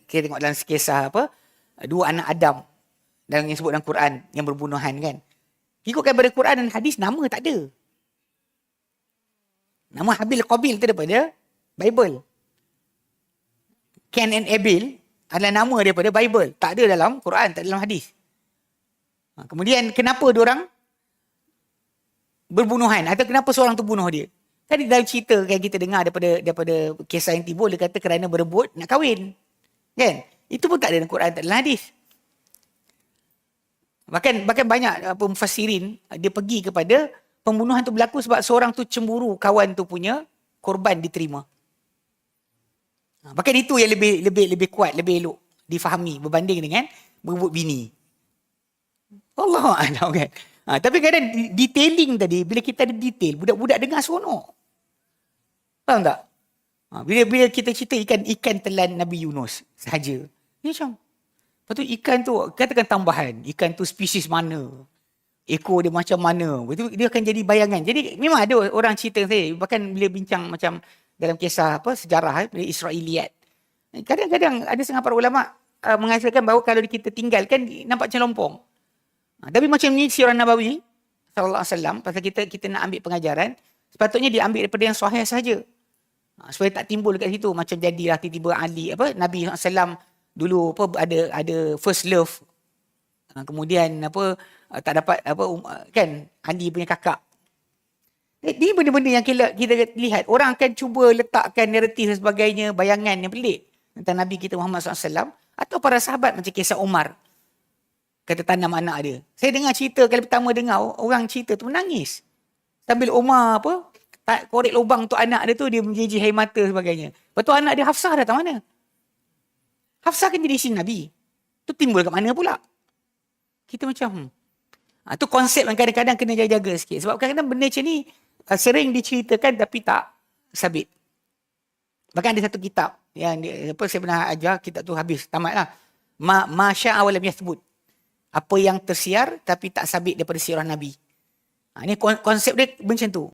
kita tengok dalam kisah apa, dua anak Adam dalam yang sebut dalam Quran yang berbunuhan kan. Ikutkan pada Quran dan hadis, nama tak ada. Nama Habil Qabil tu daripada Bible. Cain and Abel adalah nama daripada Bible. Tak ada dalam Quran, tak ada dalam hadis. Kemudian kenapa diorang berbunuhan atau kenapa seorang tu bunuh dia? Tadi dalam cerita kan kita dengar daripada kisah yang timbul, dia kata kerana berebut nak kahwin. Kan? Itu pun tak ada dalam Quran, tak ada dalam hadis. Bahkan banyak mufassirin dia pergi kepada pembunuhan tu berlaku sebab seorang tu cemburu kawan tu punya korban diterima. Bahkan itu yang lebih kuat, lebih elok difahami berbanding dengan berebut bini. Allahuakbar kan. Tapi kadang detailing tadi, bila kita ada detail, budak-budak dengar seronok. Faham tak? Bila kita cerita ikan telan Nabi Yunus sahaja. Ni macam, lepas tu ikan tu, katakan tambahan, ikan tu spesies mana, ekor dia macam mana, itu dia akan jadi bayangan. Jadi memang ada orang cerita saya, bahkan bila bincang macam dalam kisah sejarah, Israiliyat. Kadang-kadang ada setengah para ulama menghasilkan bahawa kalau kita tinggalkan, nampak macam lompong. Tapi macam ni sirah Nabawi sallallahu alaihi wasallam, pasal kita nak ambil pengajaran, sepatutnya diambil daripada yang sahih saja. Supaya tak timbul dekat situ macam jadilah tiba-tiba Ali Nabi SAW dulu ada first love, kemudian tak dapat kan Ali punya kakak. Ini benda-benda yang kita lihat orang akan cuba letakkan naratif dan sebagainya, bayangan yang pelik tentang Nabi kita Muhammad SAW atau para sahabat, macam kisah Umar kata tanam anak dia. Saya dengar cerita, kali pertama dengar orang cerita tu menangis sambil Umar korek lubang tu anak dia tu, dia menjijih air mata sebagainya. Lepas tu anak dia Hafsah datang mana? Hafsah kan jadi isteri Nabi. Tu timbul kat mana pula? Kita macam tu konsep yang kadang-kadang kena jaga-jaga sikit. Sebab kadang-kadang benda macam ni sering diceritakan tapi tak sabit. Bahkan ada satu kitab yang saya pernah ajar, kitab tu habis, tamatlah. Masya awalam yathbut. Apa yang tersiar tapi tak sabit daripada sirah Nabi. Ini konsep dia macam tu.